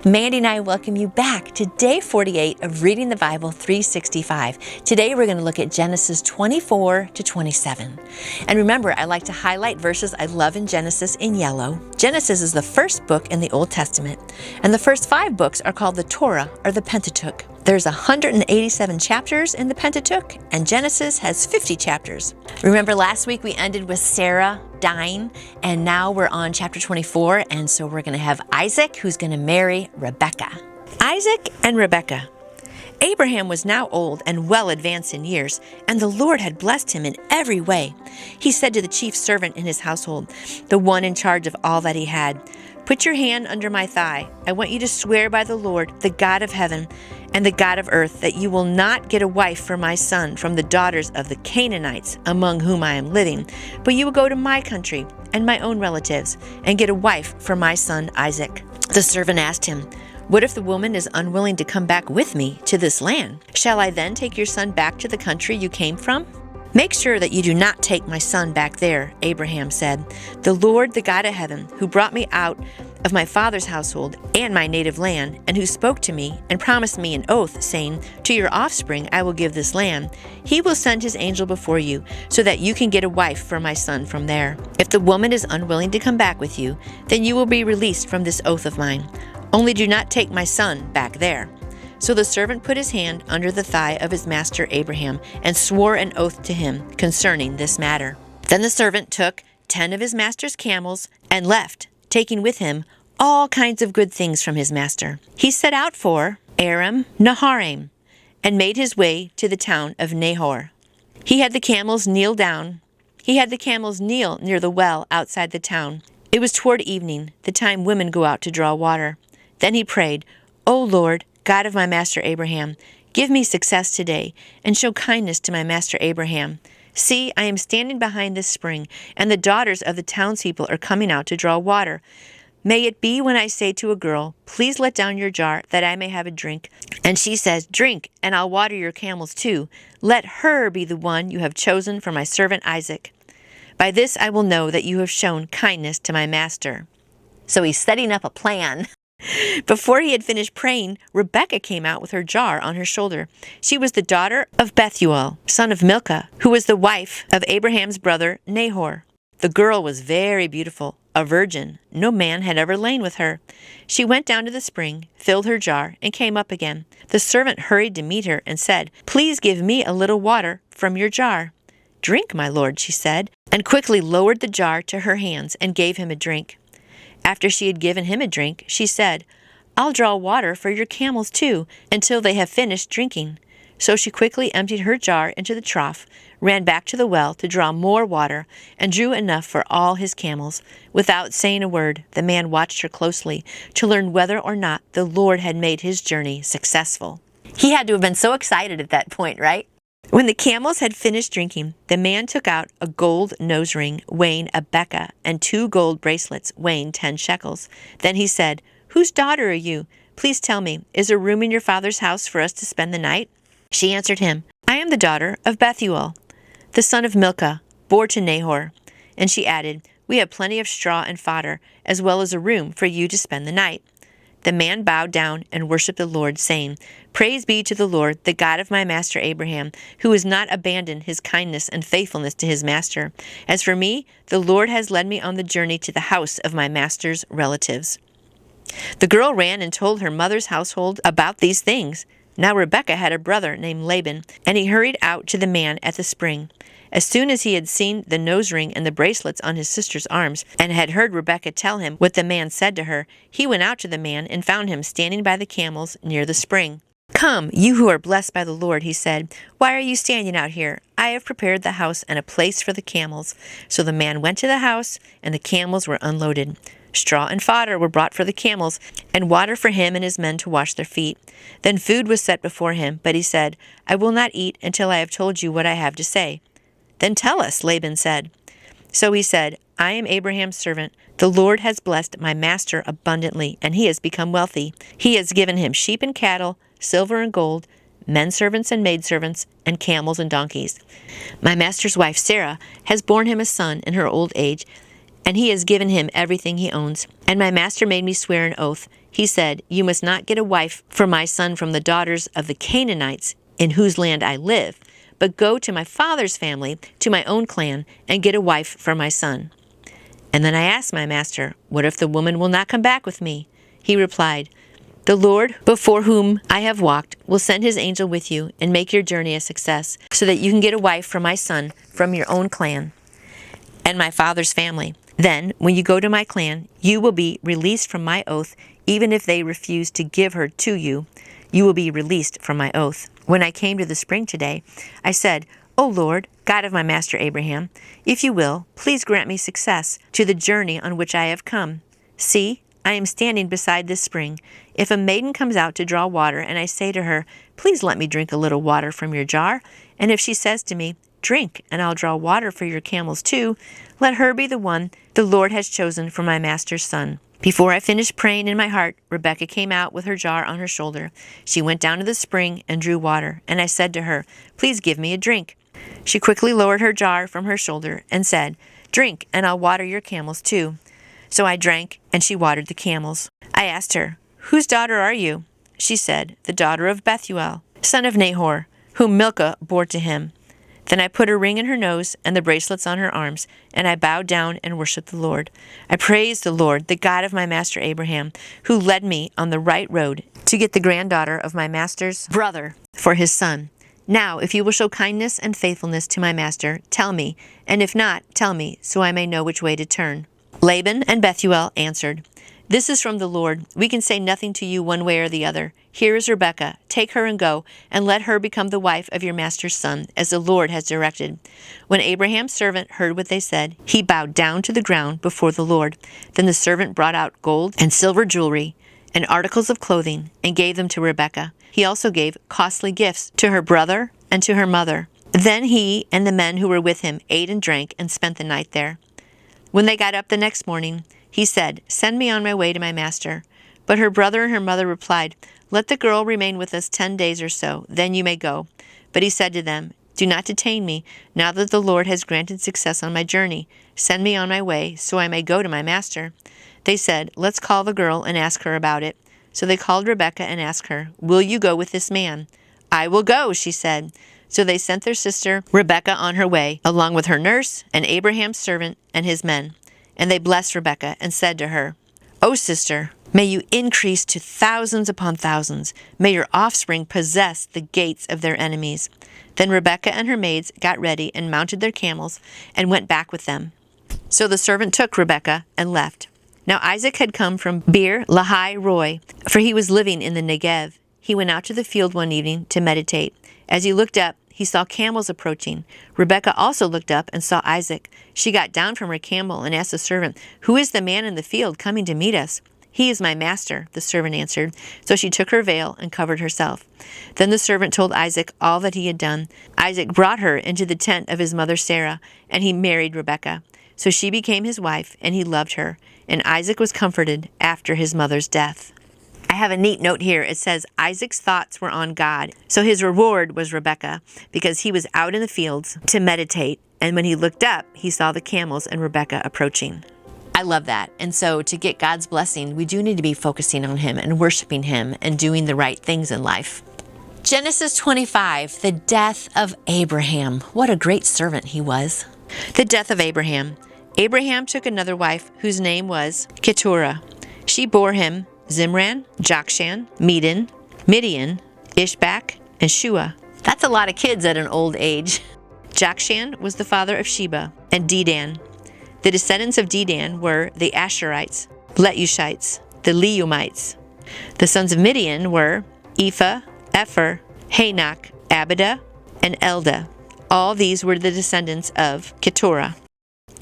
Mandy and I welcome you back to day 48 of Reading the Bible 365. Today we're going to look at Genesis 24 to 27. And remember, I like to highlight verses I love in Genesis in yellow. Genesis is the first book in the Old Testament, and the first 5 books are called the Torah or the Pentateuch. There's 187 chapters in the Pentateuch, and Genesis has 50 chapters. Remember last week we ended with Sarah dying, and now we're on chapter 24, and so we're going to have Isaac, who's going to marry Rebekah. Isaac and Rebekah. Abraham was now old and well advanced in years, and the Lord had blessed him in every way. He said to the chief servant in his household, the one in charge of all that he had, "Put your hand under my thigh. I want you to swear by the Lord, the God of heaven and the God of earth, that you will not get a wife for my son from the daughters of the Canaanites among whom I am living, but you will go to my country and my own relatives and get a wife for my son Isaac." The servant asked him, "What if the woman is unwilling to come back with me to this land? Shall I then take your son back to the country you came from?" "Make sure that you do not take my son back there," Abraham said. "The Lord, the God of heaven, who brought me out of my father's household and my native land, and who spoke to me and promised me an oath, saying, 'To your offspring I will give this land,' he will send his angel before you, so that you can get a wife for my son from there. If the woman is unwilling to come back with you, then you will be released from this oath of mine. Only do not take my son back there." So the servant put his hand under the thigh of his master Abraham and swore an oath to him concerning this matter. Then the servant took 10 of his master's camels and left, taking with him all kinds of good things from his master. He set out for Aram Naharaim and made his way to the town of Nahor. He had the camels kneel near the well outside the town. It was toward evening, the time women go out to draw water. Then he prayed, "O Lord, God of my master Abraham, give me success today, and show kindness to my master Abraham. See, I am standing behind this spring, and the daughters of the townspeople are coming out to draw water. May it be when I say to a girl, 'Please let down your jar, that I may have a drink,' and she says, 'Drink, and I'll water your camels too,' let her be the one you have chosen for my servant Isaac. By this I will know that you have shown kindness to my master." So he's setting up a plan. Before he had finished praying, Rebekah came out with her jar on her shoulder. She was the daughter of Bethuel, son of Milcah, who was the wife of Abraham's brother Nahor. The girl was very beautiful, a virgin. No man had ever lain with her. She went down to the spring, filled her jar, and came up again. The servant hurried to meet her and said, "Please give me a little water from your jar." "Drink, my lord," she said, and quickly lowered the jar to her hands and gave him a drink. After she had given him a drink, she said, "I'll draw water for your camels too, until they have finished drinking." So she quickly emptied her jar into the trough, ran back to the well to draw more water, and drew enough for all his camels. Without saying a word, the man watched her closely to learn whether or not the Lord had made his journey successful. He had to have been so excited at that point, right? When the camels had finished drinking, the man took out a gold nose ring weighing a beka and 2 gold bracelets weighing 10 shekels. Then he said, "Whose daughter are you? Please tell me, is there room in your father's house for us to spend the night?" She answered him, "I am the daughter of Bethuel, the son of Milcah, bore to Nahor." And she added, "We have plenty of straw and fodder, as well as a room for you to spend the night." The man bowed down and worshipped the Lord, saying, "Praise be to the Lord, the God of my master Abraham, who has not abandoned his kindness and faithfulness to his master. As for me, the Lord has led me on the journey to the house of my master's relatives." The girl ran and told her mother's household about these things. Now Rebekah had a brother named Laban, and he hurried out to the man at the spring. As soon as he had seen the nose ring and the bracelets on his sister's arms, and had heard Rebekah tell him what the man said to her, he went out to the man and found him standing by the camels near the spring. "Come, you who are blessed by the Lord," he said. "Why are you standing out here? I have prepared the house and a place for the camels." So the man went to the house, and the camels were unloaded. Straw and fodder were brought for the camels, and water for him and his men to wash their feet. Then food was set before him, but he said, "I will not eat until I have told you what I have to say." "Then tell us," Laban said. So he said, "I am Abraham's servant. The Lord has blessed my master abundantly, and he has become wealthy. He has given him sheep and cattle, silver and gold, men servants and maidservants, and camels and donkeys. My master's wife Sarah has borne him a son in her old age, and he has given him everything he owns. And my master made me swear an oath. He said, You must not get a wife for my son from the daughters of the Canaanites in whose land I live, but go to my father's family, to my own clan, and get a wife for my son. And then I asked my master, What if the woman will not come back with me? He replied, The Lord, before whom I have walked, will send his angel with you and make your journey a success, so that you can get a wife for my son from your own clan and my father's family. Then, when you go to my clan, you will be released from my oath. Even if they refuse to give her to you, you will be released from my oath. When I came to the spring today, I said, O Lord, God of my master Abraham, if you will, please grant me success to the journey on which I have come. See, I am standing beside this spring. If a maiden comes out to draw water, and I say to her, Please let me drink a little water from your jar, and if she says to me, Drink, and I'll draw water for your camels too, let her be the one the Lord has chosen for my master's son. Before I finished praying in my heart, Rebekah came out with her jar on her shoulder. She went down to the spring and drew water, and I said to her, Please give me a drink. She quickly lowered her jar from her shoulder and said, Drink, and I'll water your camels too. So I drank, and she watered the camels. I asked her, Whose daughter are you? She said, The daughter of Bethuel, son of Nahor, whom Milcah bore to him. Then I put a ring in her nose and the bracelets on her arms, and I bowed down and worshipped the Lord. I praised the Lord, the God of my master Abraham, who led me on the right road to get the granddaughter of my master's brother for his son. Now, if you will show kindness and faithfulness to my master, tell me, and if not, tell me, so I may know which way to turn. Laban and Bethuel answered, This is from the Lord. We can say nothing to you one way or the other. Here is Rebekah. Take her and go, and let her become the wife of your master's son, as the Lord has directed. When Abraham's servant heard what they said, he bowed down to the ground before the Lord. Then the servant brought out gold and silver jewelry and articles of clothing, and gave them to Rebekah. He also gave costly gifts to her brother and to her mother. Then he and the men who were with him ate and drank and spent the night there. When they got up the next morning, he said, Send me on my way to my master. But her brother and her mother replied, Let the girl remain with us 10 days or so, then you may go. But he said to them, Do not detain me, now that the Lord has granted success on my journey. Send me on my way, so I may go to my master. They said, Let's call the girl and ask her about it. So they called Rebekah and asked her, Will you go with this man? I will go, she said. So they sent their sister Rebekah on her way, along with her nurse and Abraham's servant and his men. And they blessed Rebekah and said to her, O sister, may you increase to thousands upon thousands. May your offspring possess the gates of their enemies. Then Rebekah and her maids got ready and mounted their camels and went back with them. So the servant took Rebekah and left. Now Isaac had come from Beer Lahai Roi, for he was living in the Negev. He went out to the field one evening to meditate. As he looked up, he saw camels approaching. Rebekah also looked up and saw Isaac. She got down from her camel and asked the servant, Who is the man in the field coming to meet us? He is my master, the servant answered. So she took her veil and covered herself. Then the servant told Isaac all that he had done. Isaac brought her into the tent of his mother Sarah, and he married Rebekah. So she became his wife, and he loved her. And Isaac was comforted after his mother's death. I have a neat note here. It says Isaac's thoughts were on God. So his reward was Rebekah, because he was out in the fields to meditate. And when he looked up, he saw the camels and Rebekah approaching. I love that. And so to get God's blessing, we do need to be focusing on him and worshiping him and doing the right things in life. Genesis 25, the death of Abraham. What a great servant he was. The death of Abraham. Abraham took another wife whose name was Keturah. She bore him Zimran, Jokshan, Medan, Midian, Ishbak, and Shua. That's a lot of kids at an old age. Jokshan was the father of Sheba and Dedan. The descendants of Dedan were the Asherites, Letushites, the Leumites. The sons of Midian were Ephah, Epher, Hanok, Abida, and Eldah. All these were the descendants of Keturah.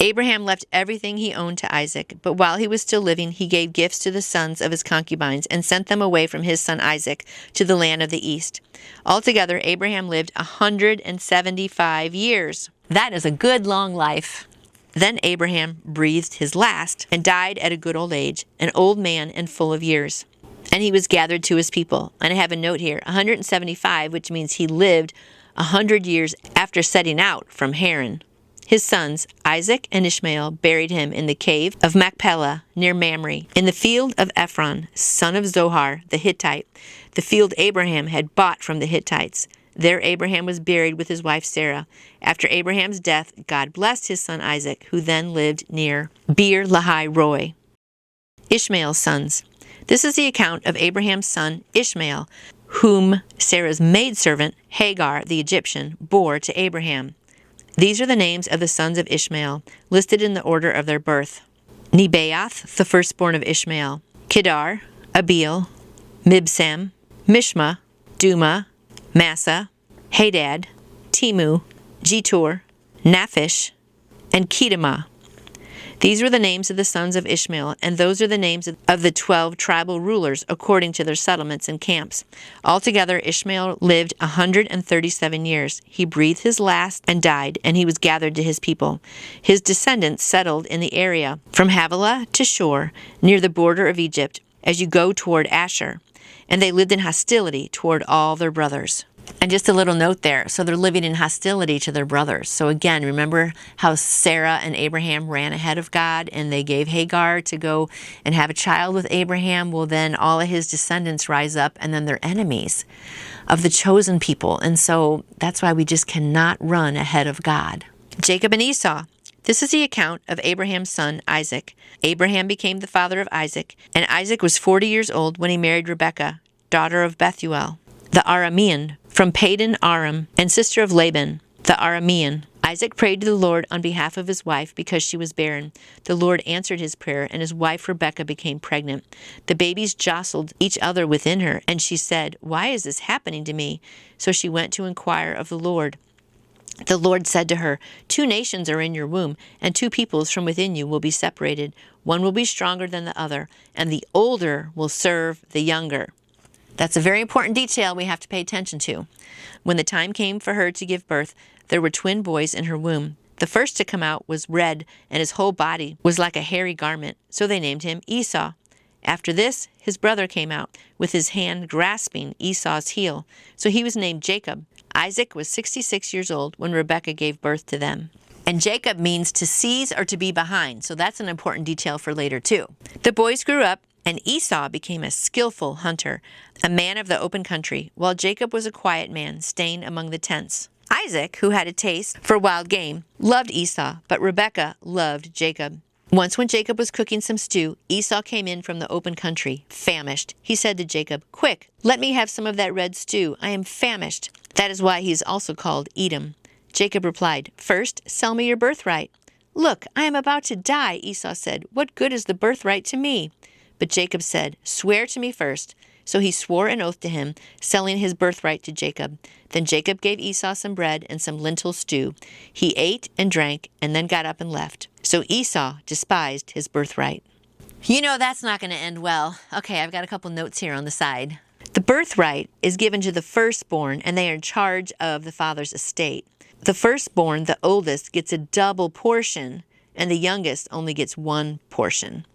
Abraham left everything he owned to Isaac, but while he was still living, he gave gifts to the sons of his concubines and sent them away from his son Isaac to the land of the east. Altogether, Abraham lived 175 years. That is a good long life. Then Abraham breathed his last and died at a good old age, an old man and full of years. And he was gathered to his people. And I have a note here, 175, which means he lived 100 years after setting out from Haran. His sons, Isaac and Ishmael, buried him in the cave of Machpelah near Mamre, in the field of Ephron, son of Zohar the Hittite, the field Abraham had bought from the Hittites. There Abraham was buried with his wife Sarah. After Abraham's death, God blessed his son Isaac, who then lived near Beer Lahai Roi. Ishmael's sons. This is the account of Abraham's son Ishmael, whom Sarah's maidservant Hagar the Egyptian bore to Abraham. These are the names of the sons of Ishmael, listed in the order of their birth. Nebaioth, the firstborn of Ishmael, Kedar, Abiel, Mibsam, Mishma, Duma, Massa, Hadad, Timu, Jetur, Naphish, and Kedemah. These were the names of the sons of Ishmael, and those are the names of the 12 tribal rulers according to their settlements and camps. Altogether, Ishmael lived 137 years. He breathed his last and died, and he was gathered to his people. His descendants settled in the area from Havilah to Shur, near the border of Egypt, as you go toward Asher. And they lived in hostility toward all their brothers. And just a little note there. So they're living in hostility to their brothers. So again, remember how Sarah and Abraham ran ahead of God and they gave Hagar to go and have a child with Abraham? Well, then all of his descendants rise up and then they're enemies of the chosen people. And so that's why we just cannot run ahead of God. Jacob and Esau. This is the account of Abraham's son, Isaac. Abraham became the father of Isaac, and Isaac was 40 years old when he married Rebekah, daughter of Bethuel, the Aramean, from Padan Aram, and sister of Laban, the Aramean. Isaac prayed to the Lord on behalf of his wife because she was barren. The Lord answered his prayer, and his wife Rebekah became pregnant. The babies jostled each other within her, and she said, "Why is this happening to me?" So she went to inquire of the Lord. The Lord said to her, 2 nations are in your womb, and 2 peoples from within you will be separated. One will be stronger than the other, and the older will serve the younger. That's a very important detail we have to pay attention to. When the time came for her to give birth, there were twin boys in her womb. The first to come out was red, and his whole body was like a hairy garment, so they named him Esau. After this, his brother came out, with his hand grasping Esau's heel, so he was named Jacob. Isaac was 66 years old when Rebekah gave birth to them. And Jacob means to seize or to be behind, so that's an important detail for later too. The boys grew up, and Esau became a skillful hunter, a man of the open country, while Jacob was a quiet man, staying among the tents. Isaac, who had a taste for wild game, loved Esau, but Rebekah loved Jacob. Once when Jacob was cooking some stew, Esau came in from the open country, famished. He said to Jacob, "Quick, let me have some of that red stew. I am famished." That is why he is also called Edom. Jacob replied, "First, sell me your birthright." "Look, I am about to die," Esau said. "What good is the birthright to me?" But Jacob said, "Swear to me first." So he swore an oath to him, selling his birthright to Jacob. Then Jacob gave Esau some bread and some lentil stew. He ate and drank and then got up and left. So Esau despised his birthright. You know that's not going to end well. Okay, I've got a couple notes here on the side. The birthright is given to the firstborn, and they are in charge of the father's estate. The firstborn, the oldest, gets a double portion, and the youngest only gets 1 portion.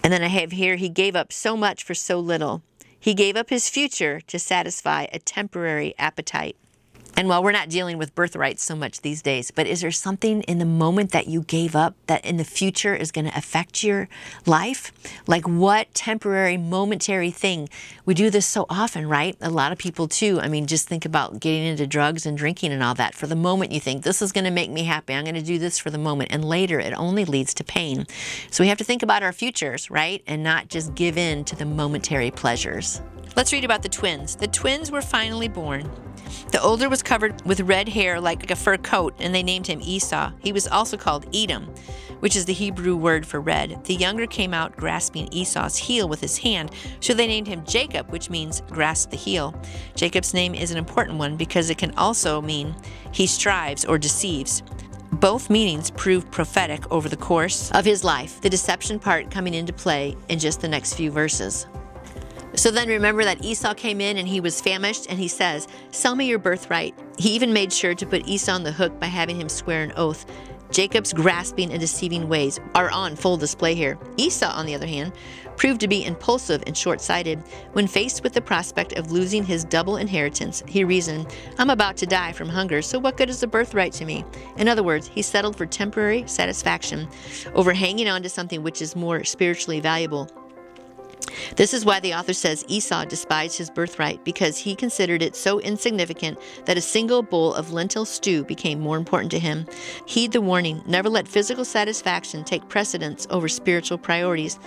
And then I have here, he gave up so much for so little. He gave up his future to satisfy a temporary appetite. And while we're not dealing with birthrights so much these days, but is there something in the moment that you gave up that in the future is going to affect your life? Like what temporary, momentary thing? We do this so often, right? A lot of people too. I mean, just think about getting into drugs and drinking and all that. For the moment you think, this is going to make me happy. I'm going to do this for the moment. And later it only leads to pain. So we have to think about our futures, right? And not just give in to the momentary pleasures. Let's read about the twins. The twins were finally born. The older was covered with red hair like a fur coat, and they named him Esau. He was also called Edom, which is the Hebrew word for red. The younger came out grasping Esau's heel with his hand, so they named him Jacob, which means grasp the heel. Jacob's name is an important one because it can also mean he strives or deceives. Both meanings prove prophetic over the course of his life, the deception part coming into play in just the next few verses. So then remember that Esau came in and he was famished, and he says, "Sell me your birthright." He even made sure to put Esau on the hook by having him swear an oath. Jacob's grasping and deceiving ways are on full display here. Esau, on the other hand, proved to be impulsive and short-sighted. When faced with the prospect of losing his double inheritance, he reasoned, I'm about to die from hunger, so what good is the birthright to me? In other words, he settled for temporary satisfaction over hanging on to something which is more spiritually valuable. This is why the author says Esau despised his birthright, because he considered it so insignificant that a single bowl of lentil stew became more important to him. Heed the warning. Never let physical satisfaction take precedence over spiritual priorities.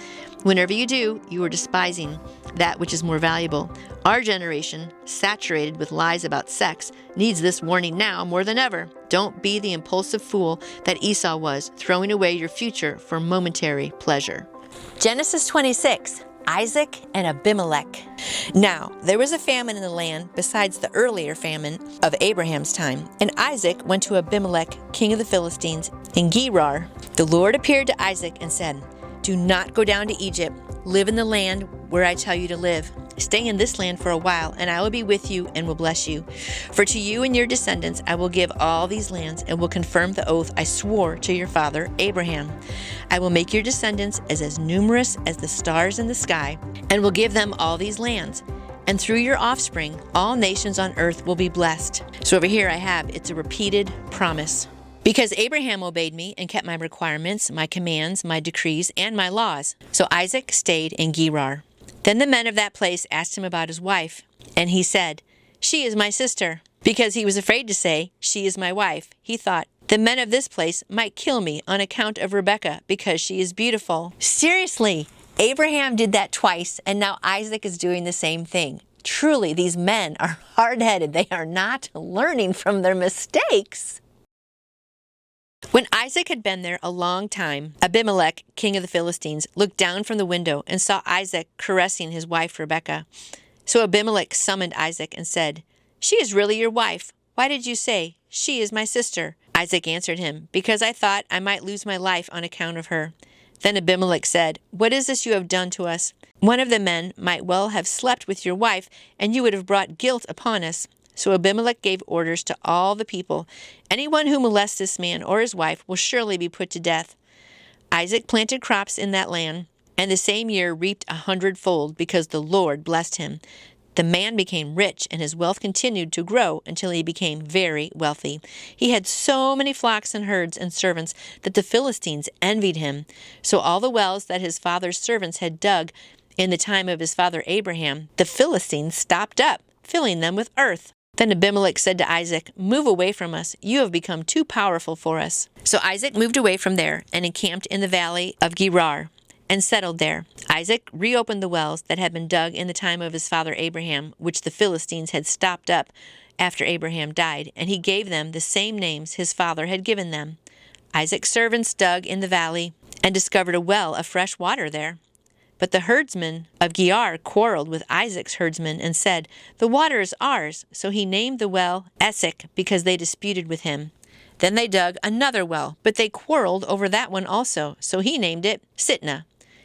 Whenever you do, you are despising that which is more valuable. Our generation, saturated with lies about sex, needs this warning now more than ever. Don't be the impulsive fool that Esau was, throwing away your future for momentary pleasure. Genesis 26. Isaac and Abimelech. Now, there was a famine in the land besides the earlier famine of Abraham's time, and Isaac went to Abimelech, king of the Philistines, in Gerar. The Lord appeared to Isaac and said, Do not go down to Egypt. Live in the land where I tell you to live. Stay in this land for a while, and I will be with you and will bless you. For to you and your descendants I will give all these lands, and will confirm the oath I swore to your father Abraham. I will make your descendants as numerous as the stars in the sky, and will give them all these lands. And through your offspring, all nations on earth will be blessed. So over here it's a repeated promise. Because Abraham obeyed me and kept my requirements, my commands, my decrees, and my laws. So Isaac stayed in Gerar. Then the men of that place asked him about his wife, and he said, She is my sister. Because he was afraid to say, She is my wife, he thought, the men of this place might kill me on account of Rebekah, because she is beautiful. Seriously, Abraham did that twice, and now Isaac is doing the same thing. Truly, these men are hard-headed. They are not learning from their mistakes. When Isaac had been there a long time, Abimelech, king of the Philistines, looked down from the window and saw Isaac caressing his wife Rebekah. So Abimelech summoned Isaac and said, She is really your wife. Why did you say, She is my sister? Isaac answered him, Because I thought I might lose my life on account of her. Then Abimelech said, What is this you have done to us? One of the men might well have slept with your wife, and you would have brought guilt upon us. So Abimelech gave orders to all the people, Anyone who molests this man or his wife will surely be put to death. Isaac planted crops in that land, and the same year reaped 100-fold, because the Lord blessed him. The man became rich, and his wealth continued to grow until he became very wealthy. He had so many flocks and herds and servants that the Philistines envied him. So all the wells that his father's servants had dug in the time of his father Abraham, the Philistines stopped up, filling them with earth. Then Abimelech said to Isaac, Move away from us. You have become too powerful for us. So Isaac moved away from there and encamped in the valley of Gerar and settled there. Isaac reopened the wells that had been dug in the time of his father Abraham, which the Philistines had stopped up after Abraham died, and he gave them the same names his father had given them. Isaac's servants dug in the valley and discovered a well of fresh water there. But the herdsmen of Gerar quarreled with Isaac's herdsmen and said, The water is ours. So he named the well Esek, because they disputed with him. Then they dug another well, but they quarreled over that one also. So he named it Sitnah.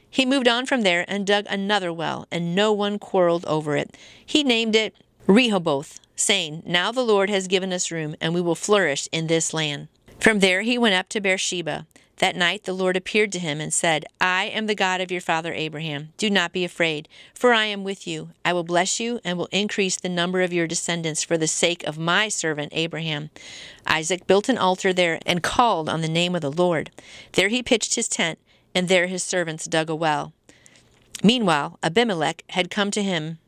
He moved on from there and dug another well, and no one quarreled over it. He named it Rehoboth, saying, Now the Lord has given us room, and we will flourish in this land. From there he went up to Beersheba. That night the Lord appeared to him and said, I am the God of your father Abraham. Do not be afraid, for I am with you. I will bless you and will increase the number of your descendants for the sake of my servant Abraham. Isaac built an altar there and called on the name of the Lord. There he pitched his tent, and there his servants dug a well. Meanwhile, Abimelech had come to him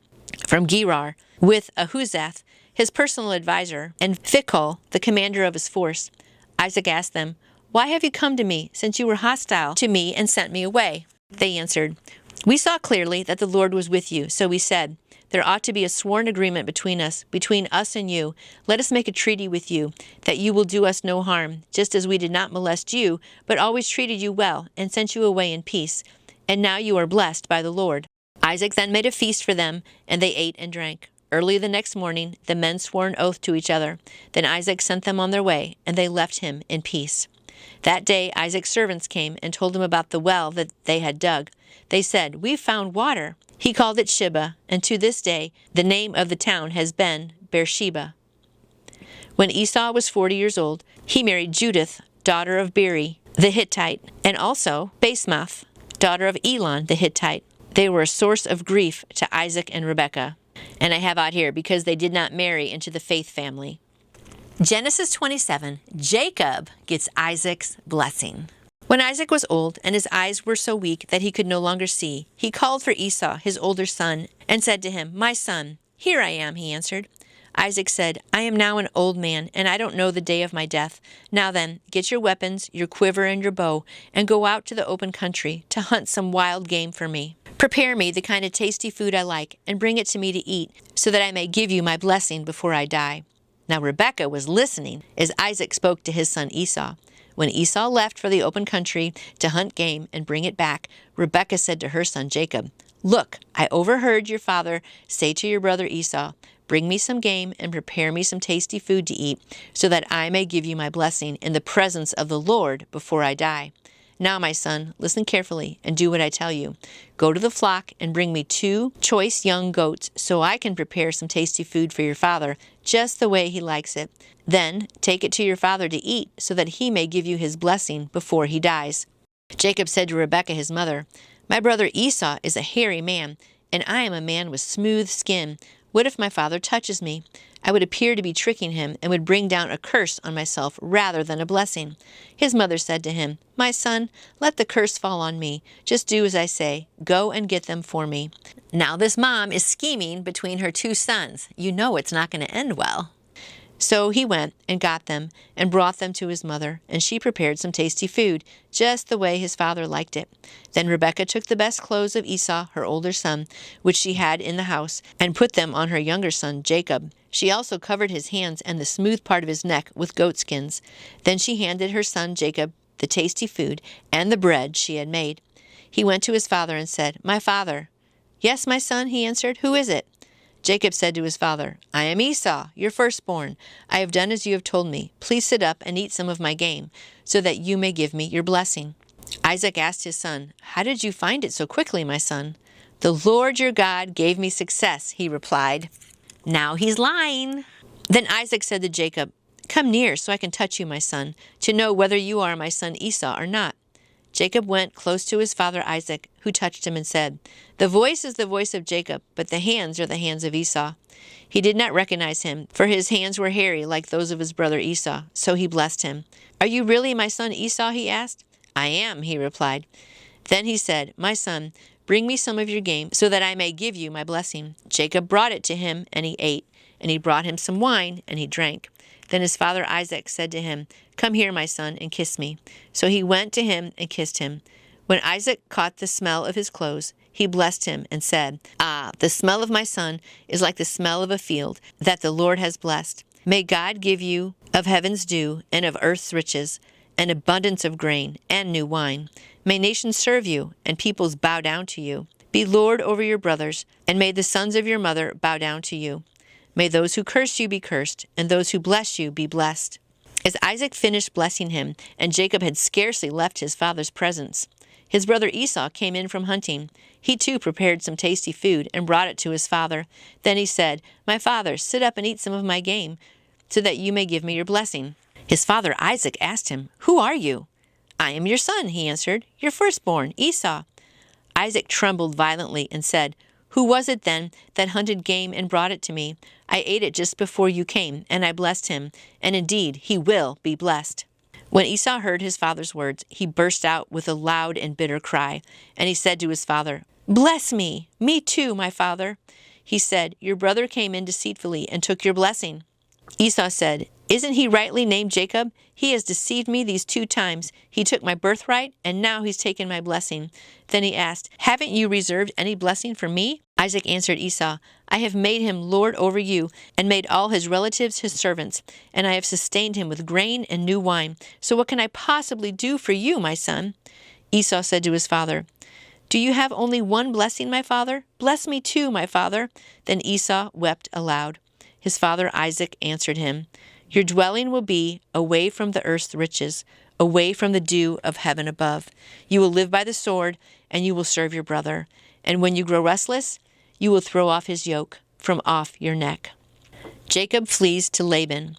from Gerar with Ahuzath, his personal advisor, and Phicol, the commander of his force. Isaac asked them, Why have you come to me, since you were hostile to me and sent me away? They answered, We saw clearly that the Lord was with you, so we said, There ought to be a sworn agreement between us and you. Let us make a treaty with you, that you will do us no harm, just as we did not molest you, but always treated you well, and sent you away in peace. And now you are blessed by the Lord. Isaac then made a feast for them, and they ate and drank. Early the next morning, the men swore an oath to each other. Then Isaac sent them on their way, and they left him in peace. That day Isaac's servants came and told him about the well that they had dug. They said, We found water. He called it Sheba, and to this day the name of the town has been Beersheba. When Esau was 40 years old, he married Judith, daughter of Beeri, the Hittite, and also Basemath, daughter of Elon, the Hittite. They were a source of grief to Isaac and Rebekah. And I have out here, because they did not marry into the faith family. Genesis 27, Jacob gets Isaac's blessing. When Isaac was old and his eyes were so weak that he could no longer see, he called for Esau, his older son, and said to him, "My son." "Here I am," he answered. Isaac said, "I am now an old man, and I don't know the day of my death. Now then, get your weapons, your quiver and your bow, and go out to the open country to hunt some wild game for me. Prepare me the kind of tasty food I like, and bring it to me to eat, so that I may give you my blessing before I die." Now Rebekah was listening as Isaac spoke to his son Esau. When Esau left for the open country to hunt game and bring it back, Rebekah said to her son Jacob, "Look, I overheard your father say to your brother Esau, 'Bring me some game and prepare me some tasty food to eat, so that I may give you my blessing in the presence of the Lord before I die.' Now, my son, listen carefully and do what I tell you. Go to the flock and bring me 2 choice young goats so I can prepare some tasty food for your father, just the way he likes it. Then take it to your father to eat so that he may give you his blessing before he dies." Jacob said to Rebekah his mother, "My brother Esau is a hairy man, and I am a man with smooth skin. What if my father touches me? I would appear to be tricking him and would bring down a curse on myself rather than a blessing." His mother said to him, "My son, let the curse fall on me. Just do as I say. Go and get them for me." Now this mom is scheming between her 2 sons. You know it's not going to end well. So he went and got them and brought them to his mother, and she prepared some tasty food, just the way his father liked it. Then Rebekah took the best clothes of Esau, her older son, which she had in the house, and put them on her younger son, Jacob. She also covered his hands and the smooth part of his neck with goatskins. Then she handed her son Jacob the tasty food and the bread she had made. He went to his father and said, "My father." "Yes, my son," he answered. "Who is it?" Jacob said to his father, "I am Esau, your firstborn. I have done as you have told me. Please sit up and eat some of my game, so that you may give me your blessing." Isaac asked his son, "How did you find it so quickly, my son?" "The Lord your God gave me success," he replied. Now he's lying. Then Isaac said to Jacob, "Come near so I can touch you, my son, to know whether you are my son Esau or not." Jacob went close to his father Isaac, who touched him and said, "The voice is the voice of Jacob, but the hands are the hands of Esau." He did not recognize him, for his hands were hairy like those of his brother Esau, so he blessed him. "Are you really my son Esau?" he asked. "I am," he replied. Then he said, "My son, bring me some of your game, so that I may give you my blessing." Jacob brought it to him, and he ate, and he brought him some wine, and he drank. Then his father Isaac said to him, "Come here, my son, and kiss me." So he went to him and kissed him. When Isaac caught the smell of his clothes, he blessed him and said, "Ah, the smell of my son is like the smell of a field that the Lord has blessed. May God give you of heaven's dew and of earth's riches, an abundance of grain and new wine. May nations serve you, and peoples bow down to you. Be Lord over your brothers, and may the sons of your mother bow down to you. May those who curse you be cursed, and those who bless you be blessed." As Isaac finished blessing him, and Jacob had scarcely left his father's presence, his brother Esau came in from hunting. He too prepared some tasty food and brought it to his father. Then he said, "My father, sit up and eat some of my game, so that you may give me your blessing." His father Isaac asked him, "Who are you?" "I am your son," he answered, "your firstborn, Esau." Isaac trembled violently and said, "Who was it then that hunted game and brought it to me? I ate it just before you came, and I blessed him, and indeed he will be blessed." When Esau heard his father's words, he burst out with a loud and bitter cry, and he said to his father, "Bless me, me too, my father." He said, "Your brother came in deceitfully and took your blessing." Esau said, "Isn't he rightly named Jacob? He has deceived me these 2 times. He took my birthright, and now he's taken my blessing." Then he asked, "Haven't you reserved any blessing for me?" Isaac answered Esau, "I have made him lord over you, and made all his relatives his servants, and I have sustained him with grain and new wine. So what can I possibly do for you, my son?" Esau said to his father, "Do you have only one blessing, my father? Bless me too, my father." Then Esau wept aloud. His father Isaac answered him, "Your dwelling will be away from the earth's riches, away from the dew of heaven above. You will live by the sword, and you will serve your brother. And when you grow restless, you will throw off his yoke from off your neck." Jacob flees to Laban.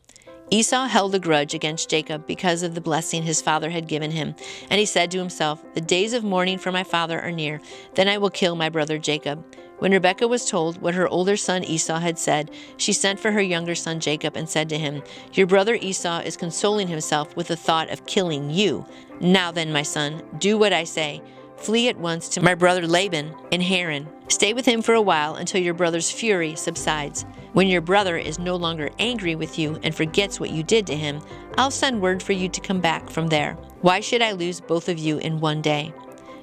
Esau held a grudge against Jacob because of the blessing his father had given him, and he said to himself, "The days of mourning for my father are near, then I will kill my brother Jacob." When Rebekah was told what her older son Esau had said, she sent for her younger son Jacob and said to him, "Your brother Esau is consoling himself with the thought of killing you. Now then, my son, do what I say. Flee at once to my brother Laban in Haran. Stay with him for a while until your brother's fury subsides. When your brother is no longer angry with you and forgets what you did to him, I'll send word for you to come back from there. Why should I lose both of you in one day?"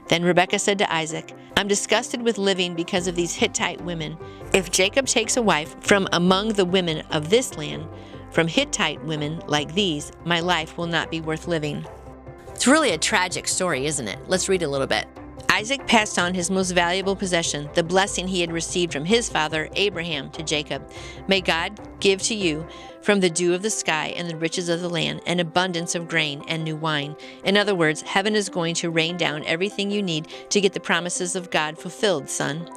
Then Rebekah said to Isaac, "I'm disgusted with living because of these Hittite women. If Jacob takes a wife from among the women of this land, from Hittite women like these, my life will not be worth living." It's really a tragic story, isn't it? Let's read a little bit. Isaac passed on his most valuable possession, the blessing he had received from his father Abraham, to Jacob. "May God give to you from the dew of the sky and the riches of the land an abundance of grain and new wine." In other words, heaven is going to rain down everything you need to get the promises of God fulfilled, son.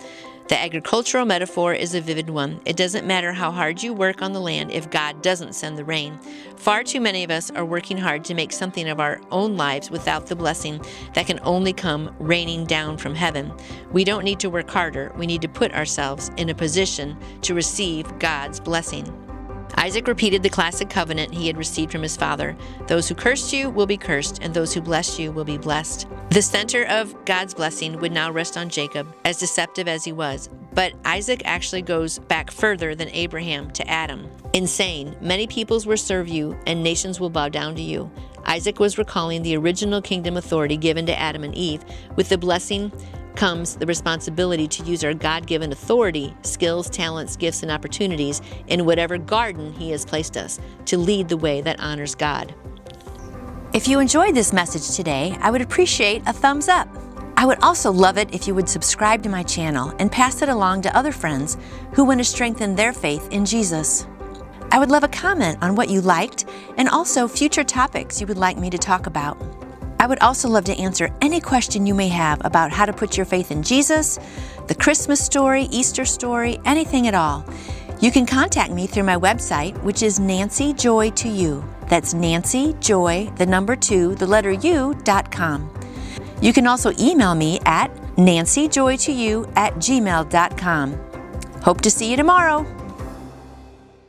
The agricultural metaphor is a vivid one. It doesn't matter how hard you work on the land if God doesn't send the rain. Far too many of us are working hard to make something of our own lives without the blessing that can only come raining down from heaven. We don't need to work harder. We need to put ourselves in a position to receive God's blessing. Isaac repeated the classic covenant he had received from his father. Those who cursed you will be cursed, and those who bless you will be blessed. The center of God's blessing would now rest on Jacob, as deceptive as he was. But Isaac actually goes back further than Abraham to Adam, in saying, "Many peoples will serve you, and nations will bow down to you." Isaac was recalling the original kingdom authority given to Adam and Eve. With the blessing comes the responsibility to use our God-given authority, skills, talents, gifts, and opportunities in whatever garden He has placed us, to lead the way that honors God. If you enjoyed this message today, I would appreciate a thumbs up. I would also love it if you would subscribe to my channel and pass it along to other friends who want to strengthen their faith in Jesus. I would love a comment on what you liked and also future topics you would like me to talk about. I would also love to answer any question you may have about how to put your faith in Jesus, the Christmas story, Easter story, anything at all. You can contact me through my website, which is nancyjoy2u. That's nancyjoy, the number 2, the letter U.com. You can also email me at nancyjoy2u@gmail.com. Hope to see you tomorrow.